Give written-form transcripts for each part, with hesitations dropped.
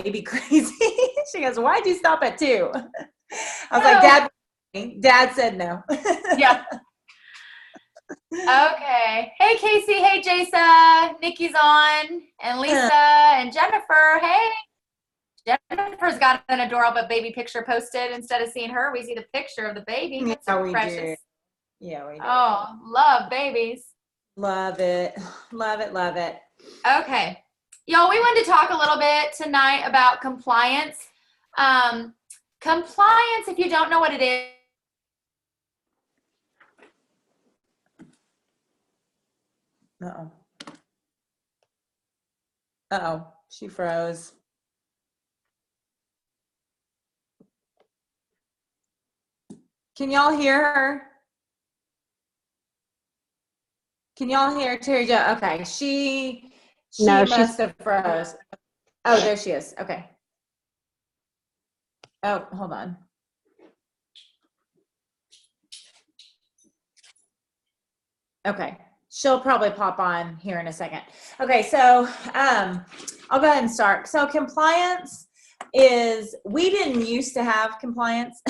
baby crazy. She goes, why'd you stop at 2? I was like, Dad said no. Yeah. Okay. Hey, Casey. Hey, Jasa. Nikki's on. And Lisa and Jennifer. Hey. Jennifer's got an adorable baby picture posted. Instead of seeing her, we see the picture of the baby. That's so precious. Do. Yeah, we do. Oh, love babies. Love it. Love it. Love it. Okay. Y'all, we wanted to talk a little bit tonight about compliance. Compliance, if you don't know what it is. Uh-oh. Uh-oh. She froze. Can y'all hear her? Can y'all hear Terry Jo? Okay. She must have froze. Oh, there she is. Okay. Oh, hold on. Okay. She'll probably pop on here in a second. Okay, so I'll go ahead and start. So compliance is, we didn't used to have compliance.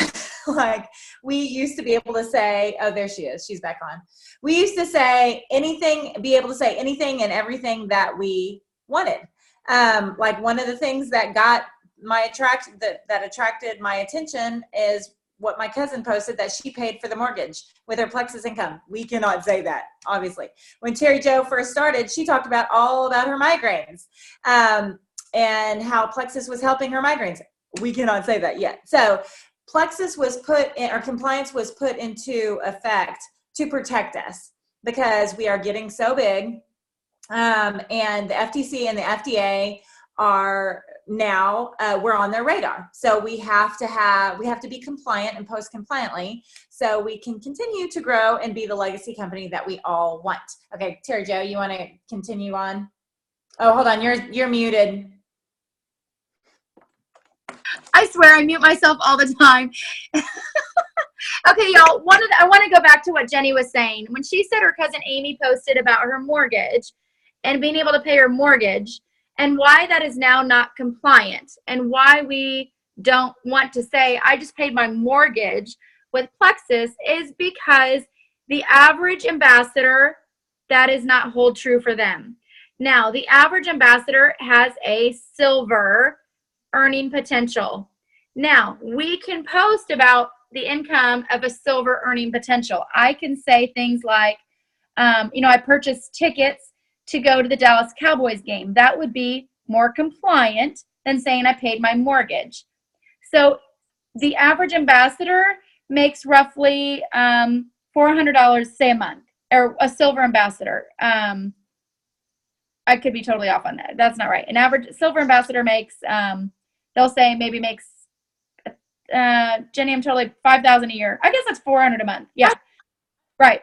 Like we used to be able to say, oh, there she is. She's back on. We used to say anything, be able to say anything and everything that we wanted. Like one of the things that got my that attracted my attention is what my cousin posted, that she paid for the mortgage with her Plexus income. We cannot say that, obviously. When Terry Jo first started, she talked about all about her migraines and how Plexus was helping her migraines. We cannot say that yet. So Plexus was put in, or compliance was put into effect to protect us because we are getting so big. And the FTC and the FDA are now, we're on their radar. So we have to be compliant and post compliantly so we can continue to grow and be the legacy company that we all want. Okay, Terry Jo, you want to continue on? Oh, hold on. You're muted. I swear I mute myself all the time. Okay, y'all, I want to go back to what Jenny was saying. When she said her cousin Amy posted about her mortgage and being able to pay her mortgage and why that is now not compliant and why we don't want to say, I just paid my mortgage with Plexus, is because the average ambassador, that does not hold true for them. Now, the average ambassador has a silver earning potential. Now, we can post about the income of a silver earning potential. I can say things like, I purchased tickets to go to the Dallas Cowboys game. That would be more compliant than saying I paid my mortgage. So the average ambassador makes roughly $400, say, a month, or a silver ambassador. I could be totally off on that. That's not right. An average silver ambassador makes, they'll say maybe makes, Jenny, I'm totally $5,000 a year. I guess that's $400 a month. Yeah. Right.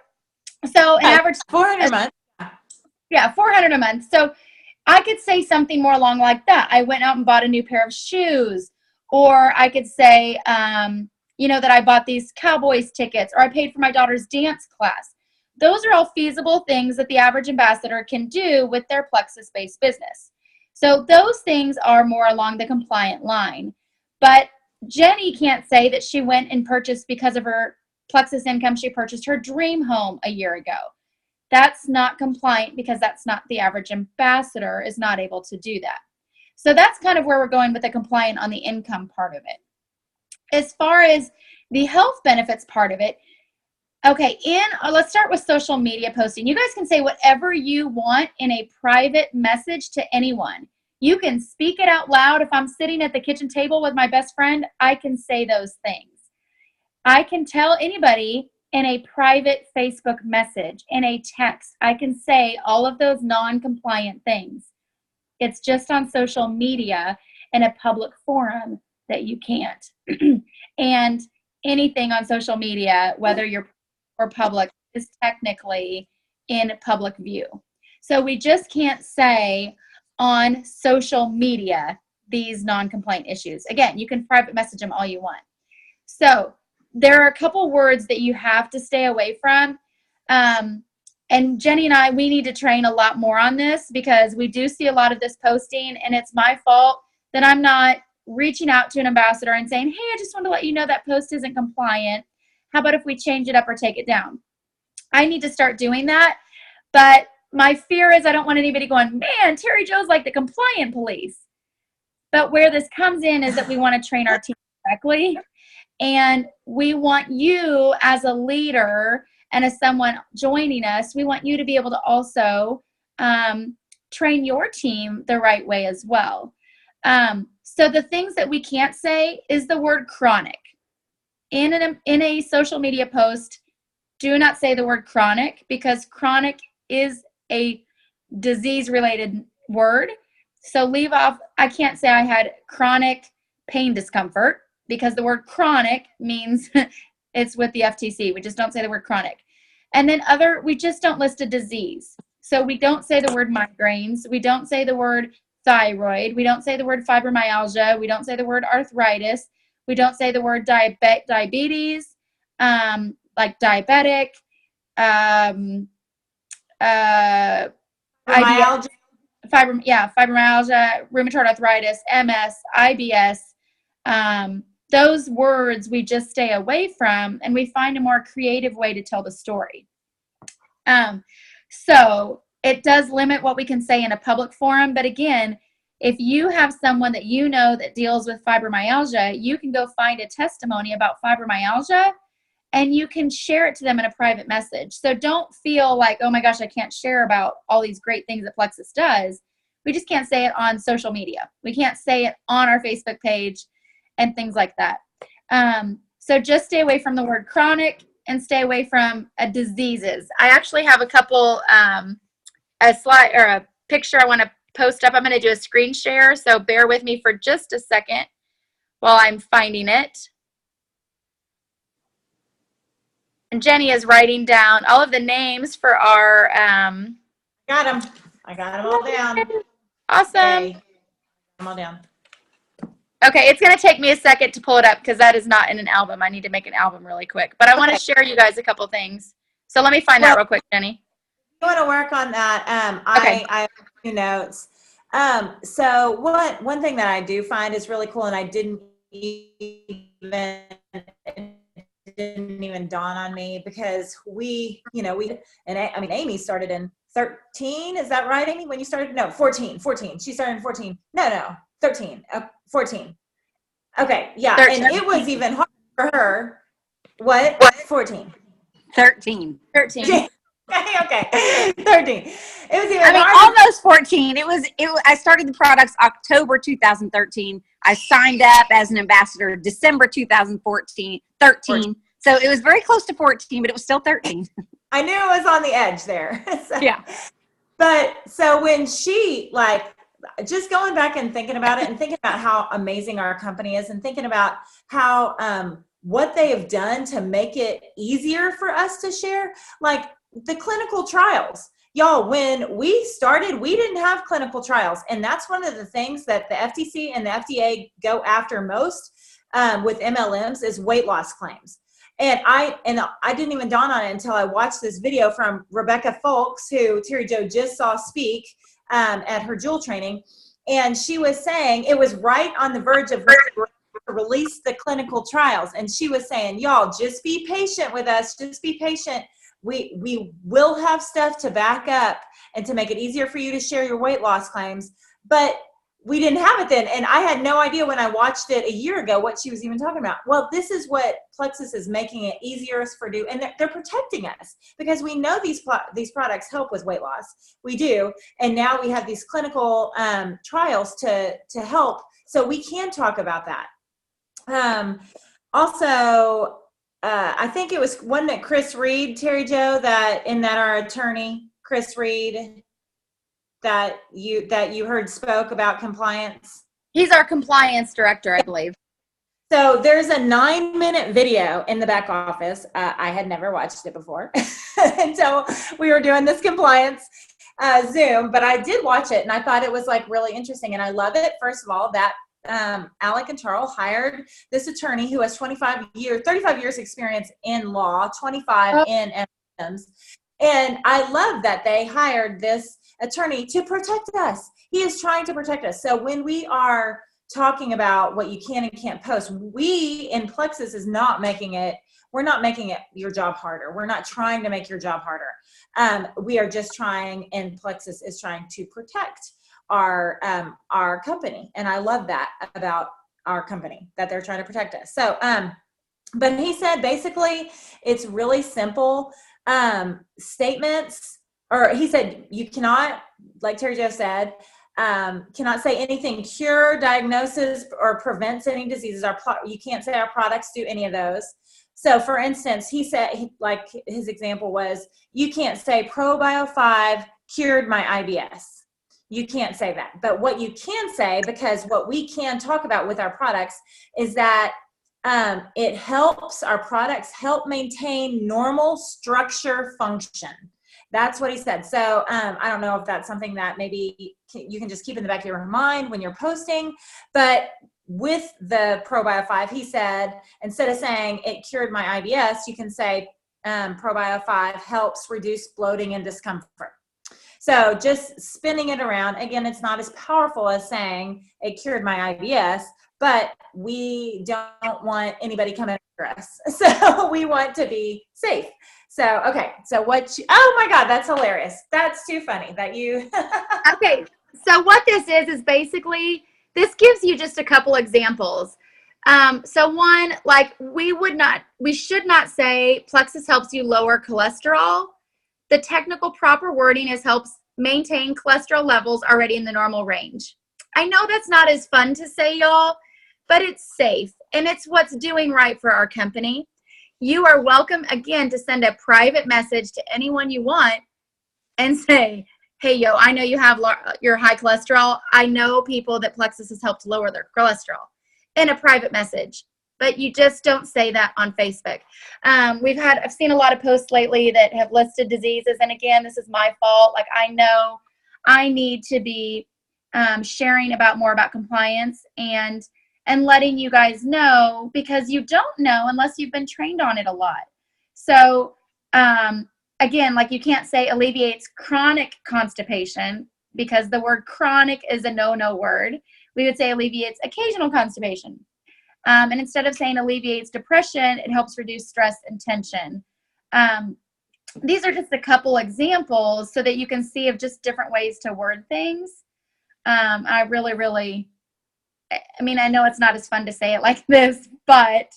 So an average $400 a month. Yeah, $400 a month. So I could say something more along like that. I went out and bought a new pair of shoes, or I could say, that I bought these Cowboys tickets, or I paid for my daughter's dance class. Those are all feasible things that the average ambassador can do with their Plexus-based business. So those things are more along the compliant line. But Jenny can't say that she went and purchased, because of her Plexus income, she purchased her dream home a year ago. That's not compliant because that's not, the average ambassador is not able to do that. So that's kind of where we're going with the compliant on the income part of it. As far as the health benefits part of it, okay, let's start with social media posting. You guys can say whatever you want in a private message to anyone. You can speak it out loud. If I'm sitting at the kitchen table with my best friend, I can say those things. I can tell anybody in a private Facebook message, in a text. I can say all of those non-compliant things. It's just on social media in a public forum that you can't. And anything on social media, whether you're or public, is technically in public view. So we just can't say on social media these non-compliant issues. Again, you can private message them all you want. So there are a couple words that you have to stay away from. And Jenny and I, we need to train a lot more on this, because we do see a lot of this posting, and it's my fault that I'm not reaching out to an ambassador and saying, hey, I just want to let you know that post isn't compliant. How about if we change it up or take it down? I need to start doing that. But my fear is I don't want anybody going, man, Terry Jo's like the compliant police. But where this comes in is that we want to train our team correctly. And we want you as a leader and as someone joining us, we want you to be able to also train your team the right way as well. So the things that we can't say is the word chronic. In a social media post, do not say the word chronic, because chronic is a disease-related word. So leave off, I can't say I had chronic pain discomfort, because the word chronic means it's with the FTC. We just don't say the word chronic. And then we just don't list a disease. So we don't say the word migraines. We don't say the word thyroid. We don't say the word fibromyalgia. We don't say the word arthritis. We don't say the word diabetes, like diabetic, Fibromyalgia. Fibromyalgia, rheumatoid arthritis, MS, IBS. Those words we just stay away from, and we find a more creative way to tell the story. So it does limit what we can say in a public forum. But again, if you have someone that you know that deals with fibromyalgia, you can go find a testimony about fibromyalgia and you can share it to them in a private message. So don't feel like, oh my gosh, I can't share about all these great things that Plexus does. We just can't say it on social media. We can't say it on our Facebook page and things like that. So just stay away from the word chronic and stay away from diseases. I actually have a couple, a slide or a picture I want to post up. I'm going to do a screen share, so bear with me for just a second while I'm finding it. And Jenny is writing down all of the names for our... Got them. I got them all down. Awesome. Okay. I'm all down. Okay, it's going to take me a second to pull it up because that is not in an album. I need to make an album really quick. But I want to share you guys a couple things. So let me find that real quick, Jenny. You want to work on that? Okay. I have a few notes. So one thing that I do find is really cool, and I didn't even dawn on me, because Amy started in 13. Is that right, Amy? When you started? No, 14. She started in 14. No, 13. 14. Okay, yeah. 13. And it was even harder for her. What? 14. 13. 13. Okay. 13. It was even harder. Almost 14. I started the products October 2013. I signed up as an ambassador December 2013. So it was very close to 14, but it was still 13. I knew it was on the edge there. Yeah. But so when she, just going back and thinking about it and thinking about how amazing our company is and thinking about how, what they have done to make it easier for us to share, like the clinical trials. Y'all, when we started, we didn't have clinical trials. And that's one of the things that the FTC and the FDA go after most with MLMs is weight loss claims. And I didn't even dawn on it until I watched this video from Rebecca Folks, who Terry Jo just saw speak at her Jewel training. And she was saying it was right on the verge of release the clinical trials. And she was saying, y'all, just be patient with us. Just be patient. We will have stuff to back up and to make it easier for you to share your weight loss claims. But we didn't have it then. And I had no idea when I watched it a year ago what she was even talking about. Well, this is what Plexus is making it easier for do. And they're protecting us because we know these products help with weight loss. We do. And now we have these clinical trials to help. So we can talk about that. Also, I think it was one that Chris Reed, Terry Jo, that our attorney, Chris Reed, that you heard spoke about compliance. He's our compliance director, I believe. So there's a 9-minute video in the back office. I had never watched it before until we were doing this compliance Zoom, but I did watch it and I thought it was really interesting. And I love it. First of all, that Alec and Charles hired this attorney who has 35 years experience in law, 25 in MLMs. And I love that they hired this attorney to protect us. He is trying to protect us. So when we are talking about what you can and can't post. We in Plexus is not making it, we're not making it your job harder. We're not trying to make your job harder. We are just trying, and Plexus is trying to protect our company. And I love that about our company, that they're trying to protect us. So, but he said basically it's really simple statements, or he said you cannot, like Terry Jo said, cannot say anything cure, diagnoses, or prevents any diseases. You can't say our products do any of those. So for instance, he said, like his example was, you can't say ProBio 5 cured my IBS. You can't say that. But what you can say, because what we can talk about with our products is that it helps, our products help maintain normal structure function. That's what he said. So I don't know if that's something that maybe you can just keep in the back of your mind when you're posting, but with the ProBio 5, he said, instead of saying it cured my IBS, you can say ProBio 5 helps reduce bloating and discomfort. So just spinning it around, again, it's not as powerful as saying it cured my IBS, but we don't want anybody coming after us. So we want to be safe. So, okay. So oh my God, that's hilarious. That's too funny that you. Okay. So what this is basically, this gives you just a couple examples. So one, like we should not say Plexus helps you lower cholesterol. The technical proper wording is helps maintain cholesterol levels already in the normal range. I know that's not as fun to say, y'all, but it's safe and it's what's doing right for our company. You are welcome, again, to send a private message to anyone you want and say, hey, yo, I know you have your high cholesterol. I know people that Plexus has helped lower their cholesterol, in a private message. But you just don't say that on Facebook. I've seen a lot of posts lately that have listed diseases. And again, this is my fault. Like, I know I need to be sharing more about compliance and letting you guys know, because you don't know unless you've been trained on it a lot. So again, like you can't say alleviates chronic constipation, because the word chronic is a no word. We would say alleviates occasional constipation. And instead of saying alleviates depression, it helps reduce stress and tension. These are just a couple examples so that you can see of just different ways to word things. I I know it's not as fun to say it like this, but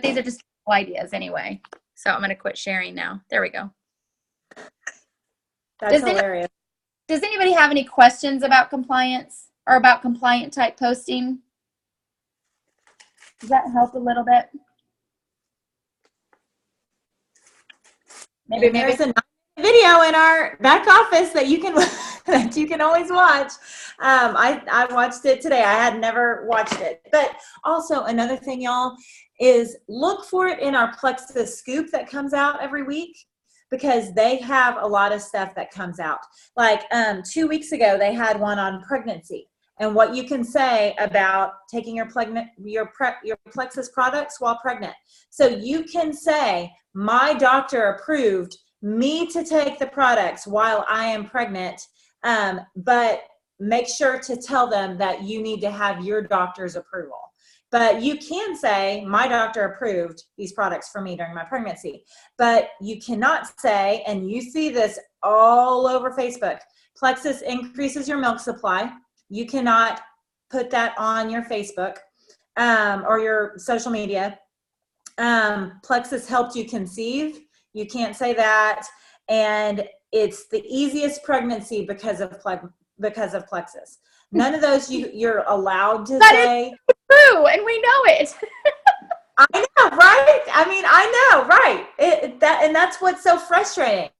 these are just ideas anyway. So I'm going to quit sharing now. There we go. That's hilarious. Does anybody have any questions about compliance or about compliant type posting? Does that help a little bit? Maybe there's a video in our back office that you can always watch. I watched it today. I had never watched it. But also another thing, y'all, is look for it in our Plexus Scoop that comes out every week, because they have a lot of stuff that comes out. Like 2 weeks ago, they had one on pregnancy and what you can say about taking your Plexus products while pregnant. So you can say, my doctor approved me to take the products while I am pregnant, but make sure to tell them that you need to have your doctor's approval. But you can say, my doctor approved these products for me during my pregnancy. But you cannot say, and you see this all over Facebook, Plexus increases your milk supply. You cannot put that on your Facebook or your social media. Plexus helped you conceive. You can't say that. And it's the easiest pregnancy because of Plexus. None of those you're allowed to say. True, and we know it. I know, right? I know, right? And that's what's so frustrating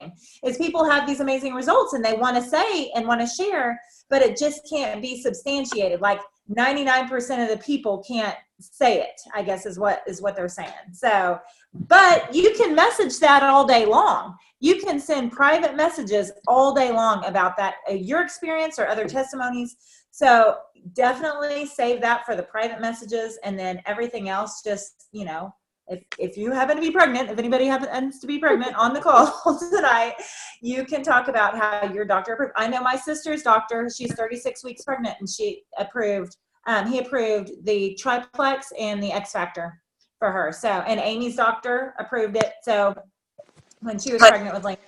is people have these amazing results and they want to say and want to share, but it just can't be substantiated. Like 99% of the people can't say it, I guess is what they're saying. So, but you can message that all day long. You can send private messages all day long about that, your experience or other testimonies. So definitely save that for the private messages, and then everything else, just, if you happen to be pregnant, if anybody happens to be pregnant on the call tonight, you can talk about how your doctor approved. I know my sister's doctor, she's 36 weeks pregnant, and he approved the triplex and the X Factor for her. So, and Amy's doctor approved it. So when she was pregnant with Lincoln.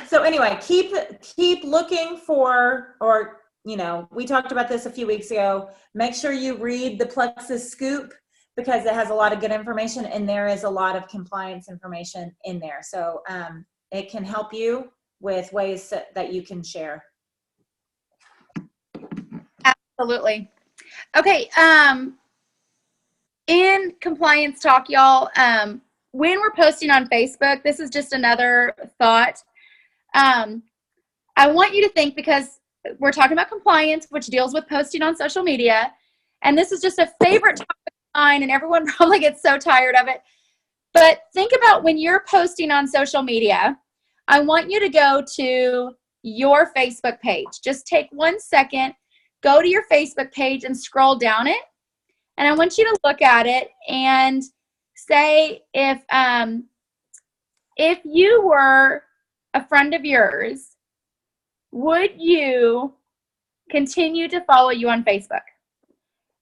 So anyway, keep looking for, or, you know, we talked about this a few weeks ago. Make sure you read the Plexus Scoop, because it has a lot of good information, and there is a lot of compliance information in there. So it can help you with ways that you can share. Absolutely. Okay. In compliance talk, y'all, when we're posting on Facebook, this is just another thought. I want you to think, because we're talking about compliance, which deals with posting on social media, and this is just a favorite topic of mine, and everyone probably gets so tired of it. But think about when you're posting on social media, I want you to go to your Facebook page. Just take 1 second, go to your Facebook page and scroll down it. And I want you to look at it and say, if you were a friend of yours, would you continue to follow you on Facebook?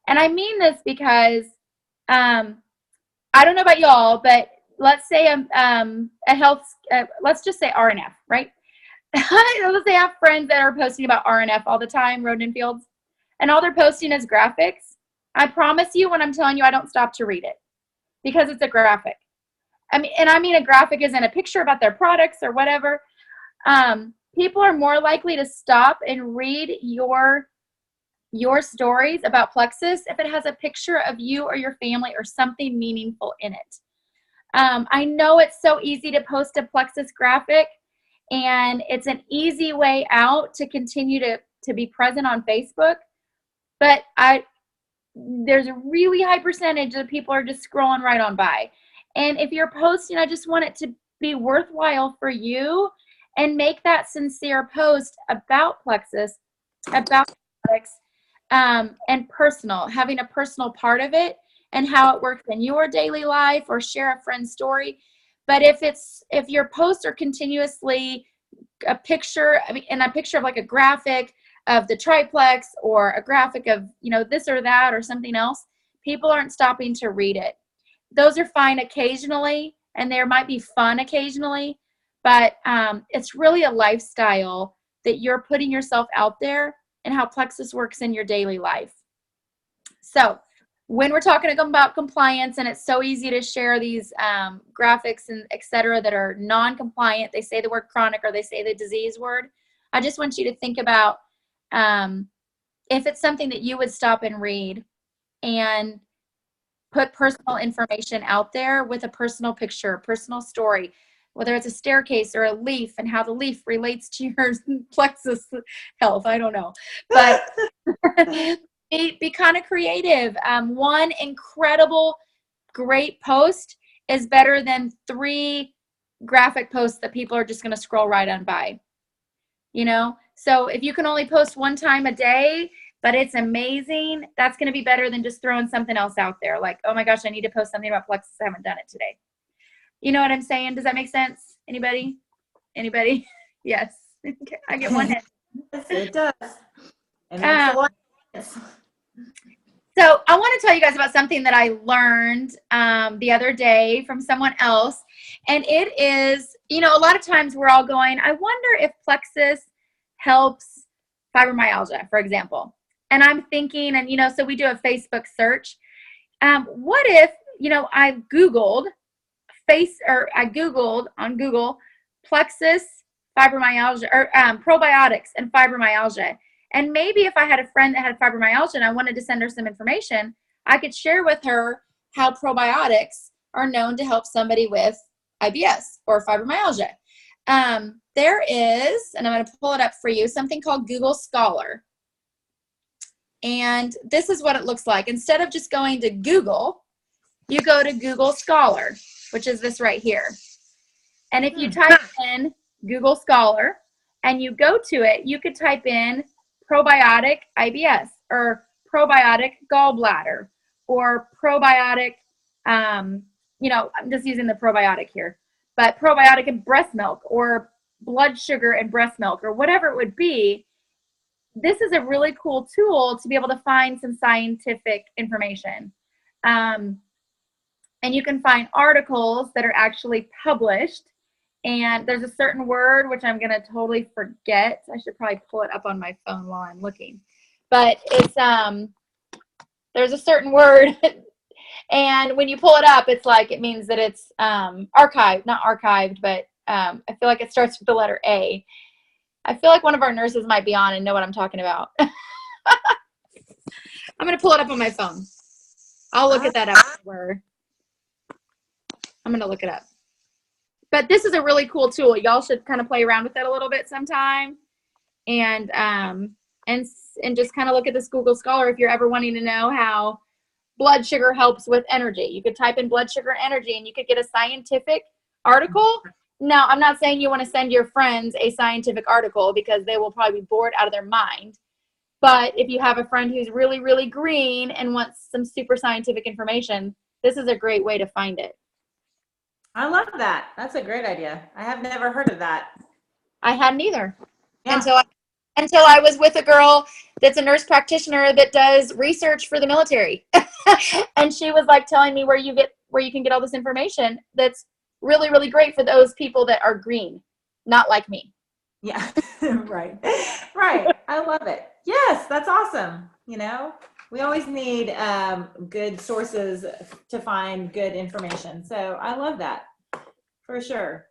And I mean this because I don't know about y'all, but let's say let's just say RNF, right? Let's say I have friends that are posting about RNF all the time, Road and Fields, and all they're posting is graphics. I promise you, when I'm telling you, I don't stop to read it, because it's a graphic. I mean a graphic isn't a picture about their products or whatever. People are more likely to stop and read your stories about Plexus if it has a picture of you or your family or something meaningful in it. I know it's so easy to post a Plexus graphic, and it's an easy way out to continue to be present on Facebook, but there's a really high percentage of people are just scrolling right on by. And if you're posting, I just want it to be worthwhile for you, and make that sincere post about Plexus, about products, and personal, having a personal part of it and how it works in your daily life, or share a friend's story. But if your posts are continuously a picture, and a picture of like a graphic of the triplex, or a graphic of, you know, this or that or something else, people aren't stopping to read it. Those are fine occasionally, and there might be fun occasionally, but it's really a lifestyle that you're putting yourself out there, and how Plexus works in your daily life. So when we're talking about compliance, and it's so easy to share these graphics and et cetera that are non-compliant, they say the word chronic, or they say the disease word, I just want you to think about if it's something that you would stop and read, and put personal information out there with a personal picture, a personal story, whether it's a staircase or a leaf, and how the leaf relates to your Plexus health. I don't know, but be kind of creative. One incredible, great post is better than 3 graphic posts that people are just going to scroll right on by. You know, so if you can only post 1 time a day, but it's amazing, that's going to be better than just throwing something else out there. Like, oh my gosh, I need to post something about Plexus. I haven't done it today. You know what I'm saying? Does that make sense? Anybody? Yes. Okay. I get one head. Yes, it does. It makes a lot of sense. So I want to tell you guys about something that I learned the other day from someone else. And it is, you know, a lot of times we're all going, I wonder if Plexus helps fibromyalgia, for example. And I'm thinking, and, you know, so we do a Facebook search. What if, you know, I Googled on Google Plexus fibromyalgia, or probiotics and fibromyalgia. And maybe if I had a friend that had fibromyalgia and I wanted to send her some information, I could share with her how probiotics are known to help somebody with IBS or fibromyalgia. There is, and I'm going to pull it up for you, something called Google Scholar. And this is what it looks like. Instead of just going to Google, you go to Google Scholar, which is this right here. And if you type in Google Scholar and you go to it, you could type in probiotic IBS, or probiotic gallbladder, or probiotic, you know, I'm just using the probiotic here, but probiotic in breast milk or blood sugar in breast milk or whatever it would be, this is a really cool tool to be able to find some scientific information. And you can find articles that are actually published. And there's a certain word, which I'm going to totally forget. I should probably pull it up on my phone while I'm looking. But it's, there's a certain word. And when you pull it up, it's like, it means that it's archived, not archived, but I feel like it starts with the letter A. I feel like one of our nurses might be on and know what I'm talking about. I'm going to pull it up on my phone. I'll look at that after. I'm going to look it up. But this is a really cool tool. Y'all should kind of play around with it a little bit sometime. And just kind of look at this Google Scholar if you're ever wanting to know how blood sugar helps with energy. You could type in blood sugar energy and you could get a scientific article. Now, I'm not saying you want to send your friends a scientific article because they will probably be bored out of their mind. But if you have a friend who's really, really green and wants some super scientific information, this is a great way to find it. I love that. That's a great idea. I have never heard of that. I hadn't either. Yeah. Until I was with a girl that's a nurse practitioner that does research for the military. And she was like telling me where you can get all this information that's really, really great for those people that are green, not like me. Yeah. Right. Right. I love it. Yes, that's awesome. You know, we always need good sources to find good information. So I love that for sure.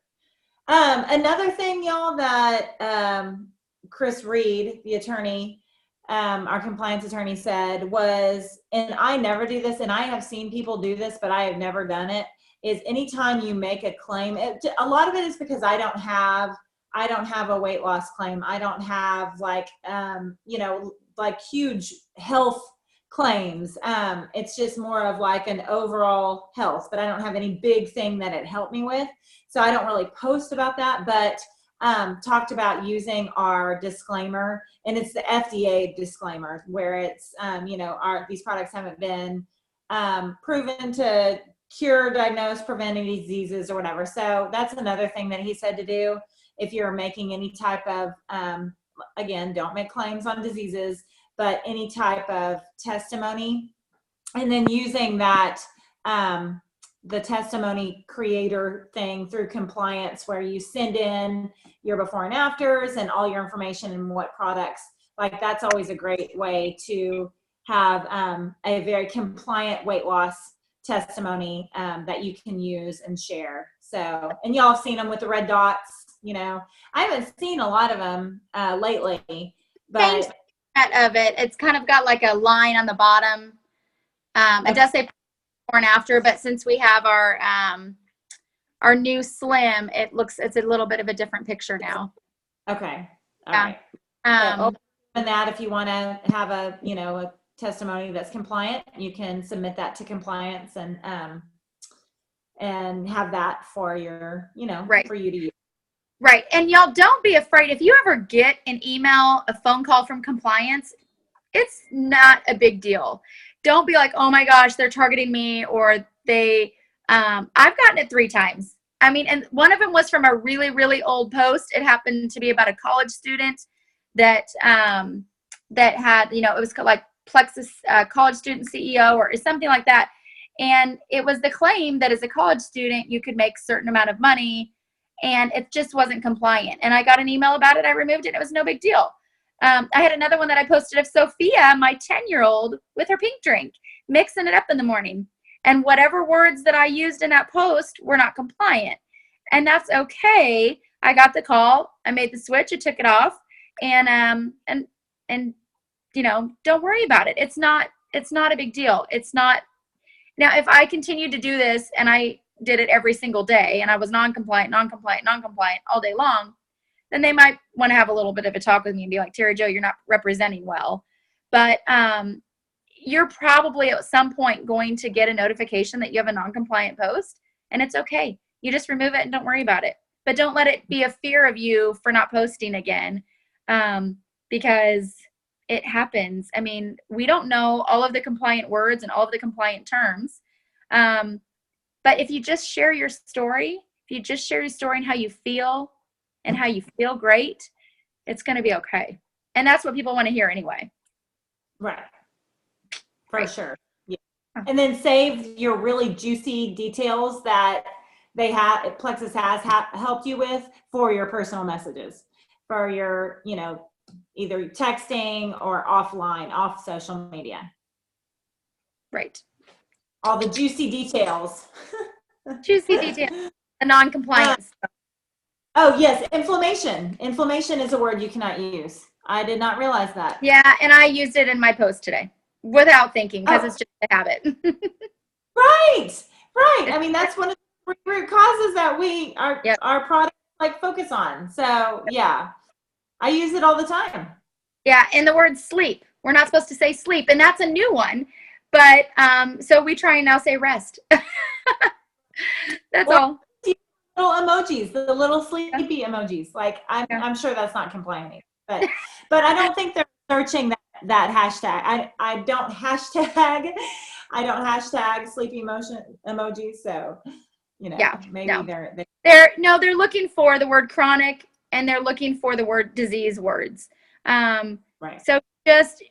Another thing, y'all, that Chris Reed, the attorney, our compliance attorney, said was, and I never do this, and I have seen people do this, but I have never done it, is anytime you make a claim, a lot of it is because I don't have a weight loss claim. I don't have like huge health claims. It's just more of like an overall health, but I don't have any big thing that it helped me with. So I don't really post about that, but talked about using our disclaimer, and it's the FDA disclaimer where it's, these products haven't been proven to cure, diagnose, prevent any diseases or whatever. So that's another thing that he said to do. If you're making any type of, again, don't make claims on diseases, but any type of testimony, and then using that, the testimony creator thing through compliance, where you send in your before and afters and all your information and what products, like that's always a great way to have a very compliant weight loss testimony that you can use and share. So, and y'all have seen them with the red dots. You know, I haven't seen a lot of them lately, but of it, it's kind of got like a line on the bottom. It does say before and after, but since we have our new Slim, it's a little bit of a different picture now. Okay. All Yeah. right. So open that if you want to have a testimony that's compliant, you can submit that to compliance and have that for your, Right. for you to use. Right. And y'all, don't be afraid. If you ever get an email, a phone call from compliance, it's not a big deal. Don't be like, oh my gosh, they're targeting me, or I've gotten it 3 times. I mean, and one of them was from a really, really old post. It happened to be about a college student that had, it was like Plexus college student CEO or something like that. And it was the claim that as a college student, you could make a certain amount of money, and it just wasn't compliant. And I got an email about it. I removed it. And it was no big deal. I had another one that I posted of Sophia, my 10-year-old, with her pink drink, mixing it up in the morning. And whatever words that I used in that post were not compliant. And that's okay. I got the call. I made the switch. I took it off. And don't worry about it. It's not a big deal. It's not. Now, if I continued to do this and I did it every single day and I was non-compliant all day long, then they might want to have a little bit of a talk with me and be like, Terry Jo, you're not representing well. But you're probably at some point going to get a notification that you have a non-compliant post, and it's okay. You just remove it and don't worry about it. But don't let it be a fear of you for not posting again, because it happens. I mean, we don't know all of the compliant words and all of the compliant terms. But if you just share your story, and how you feel great, it's going to be okay. And that's what people want to hear anyway. Right. For Right. sure. Yeah. And then save your really juicy details that Plexus has helped you with for your personal messages, for your, either texting or offline, off social media. Right. All the juicy details. Juicy detail, the non-compliant stuff. Oh, yes. Inflammation. Inflammation is a word you cannot use. I did not realize that. Yeah, and I used it in my post today without thinking because it's just a habit. Right. I mean, that's one of the root causes that our products focus on. So yeah, I use it all the time. Yeah, and the word sleep. We're not supposed to say sleep, and that's a new one. But so we try and now say rest. That's all. Little emojis, the little sleepy emojis. I'm sure that's not compliant, but I don't think they're searching that hashtag. I don't hashtag sleepy emotion emojis. So maybe they're looking for the word chronic, and they're looking for the word disease words. Right. So just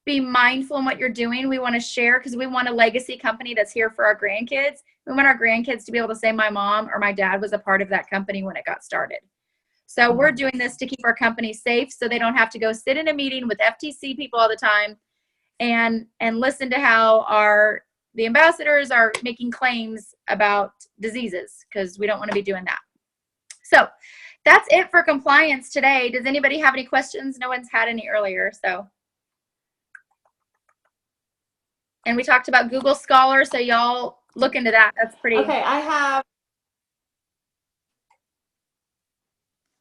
be mindful in what you're doing. We want to share because we want a legacy company that's here for our grandkids. We want our grandkids to be able to say my mom or my dad was a part of that company when it got started. So we're doing this to keep our company safe so they don't have to go sit in a meeting with FTC people all the time and listen to how the ambassadors are making claims about diseases, because we don't want to be doing that. So that's it for compliance today. Does anybody have any questions? No one's had any earlier, so. And we talked about Google Scholar, so y'all look into that. That's pretty. Okay,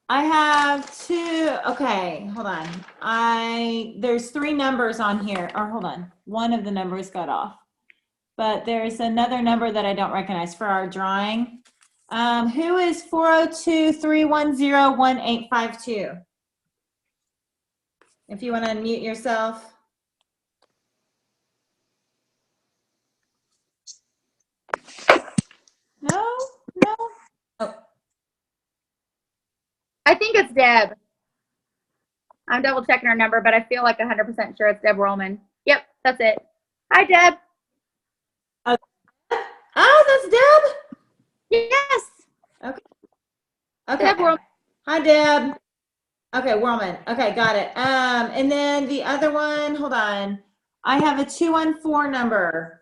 I have two. Okay, hold on. There's 3 numbers on here. Or hold on. One of the numbers got off. But there's another number that I don't recognize for our drawing. Who is 402-310-1852? If you want to unmute yourself. No. Oh. I think it's Deb. I'm double checking her number, but I feel like 100% sure it's Deb Rollman. Yep, that's it. Hi, Deb. Oh, that's Deb? Yes. Okay. Deb Rollman. Hi, Deb. Okay, Rollman. Okay, got it. And then the other one, hold on. I have a 214 number.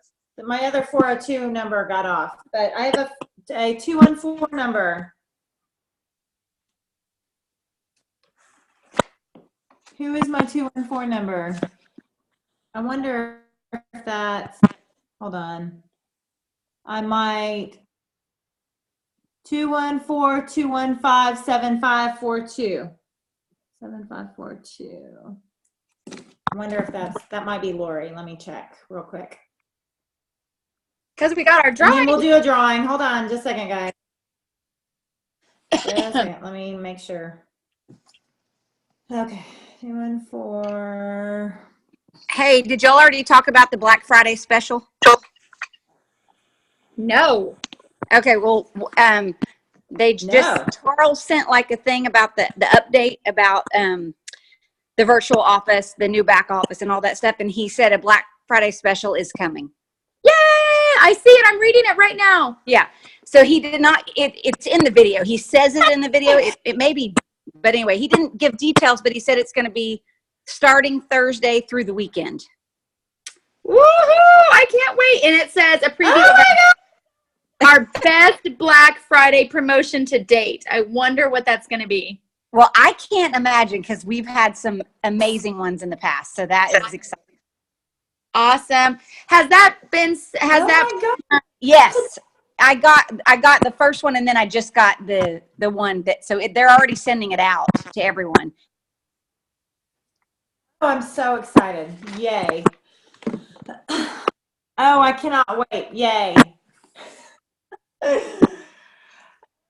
My other 402 number got off, but I have a 214 number. Who is my 214 number? I wonder if that's, hold on. I might, 214-215-7542. 7542. I wonder if that might be Lori. Let me check real quick. Because we got our And then drawing. we'll do a drawing. Hold on just a second, guys. Just a second. Let me make sure. Okay. 214. Hey, did y'all already talk about the Black Friday special? No. Okay, well, they just, Charles sent like a thing about the update about the virtual office, the new back office and all that stuff. And he said a Black Friday special is coming. Yay! I see it. I'm reading it right now. Yeah. So he did not, it's in the video. He says it in the video. It may be, but anyway, he didn't give details, but he said it's going to be starting Thursday through the weekend. Woohoo! I can't wait. And it says a preview of our best Black Friday promotion to date. I wonder what that's going to be. Well, I can't imagine because we've had some amazing ones in the past. So that is exciting. Awesome. Has that Yes. I got the first one and then I just got the one they're already sending it out to everyone. Oh, I'm so excited. Yay. Oh, I cannot wait. Yay.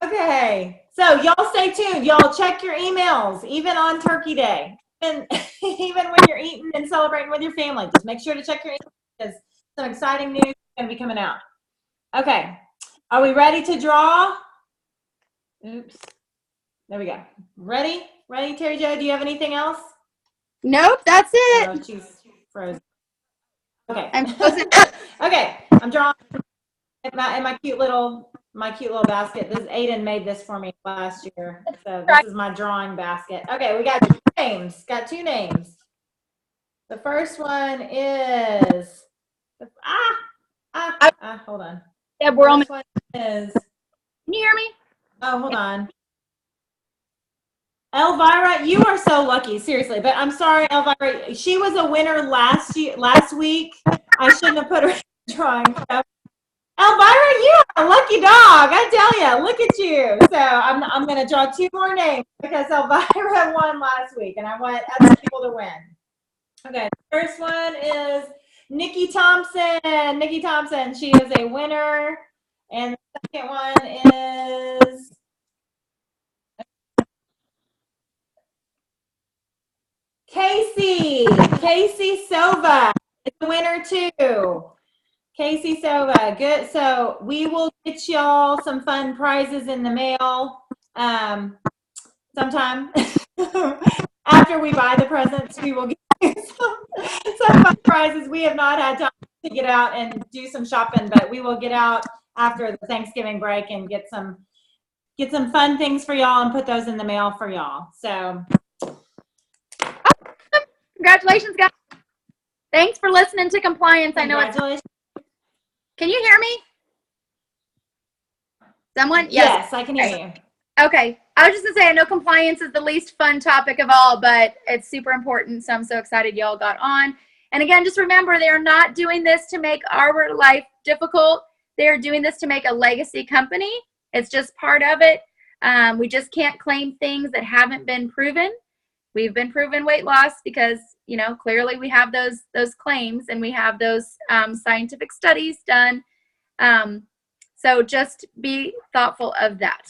Okay. So y'all stay tuned. Y'all check your emails, even on Turkey Day. And even when you're eating and celebrating with your family, just make sure to check your email because some exciting news is going to be coming out. Okay. Are we ready to draw? Oops. There we go. Ready? Ready, Terry Jo? Do you have anything else? Nope, that's it. Oh, she's frozen. Okay. I'm frozen. Okay. I'm drawing in my cute little basket. This Aiden made this for me last year. So this is my drawing basket. Okay, we got two names. Got two names. The first one is hold on. Yeah, we're on. First one is Can you hear me? oh, hold on. Elvira, you are so lucky, seriously. But I'm sorry, Elvira. She was a winner last week. I shouldn't have put her in the drawing. So, Elvira, you are a lucky dog. I tell you, look at you. So I'm going to draw two more names because Elvira won last week, and I want other people to win. Okay, the first one is Nikki Thompson. Nikki Thompson, she is a winner. And the second one is Casey Sova is the winner too. Casey Sova, good. So we will get y'all some fun prizes in the mail sometime after we buy the presents. We will get you some fun prizes. We have not had time to get out and do some shopping, but we will get out after the Thanksgiving break and get some fun things for y'all and put those in the mail for y'all. So. Congratulations, guys. Thanks for listening to Compliance. I know it's. Can you hear me? Someone? Yes, I can hear you. Okay. I was just going to say, I know compliance is the least fun topic of all, but it's super important. So I'm so excited y'all got on. And again, just remember, they're not doing this to make our life difficult. They're doing this to make a legacy company. It's just part of it. We just can't claim things that haven't been proven. We've been proven weight loss because, you know, clearly we have those claims and we have those scientific studies done. So just be thoughtful of that.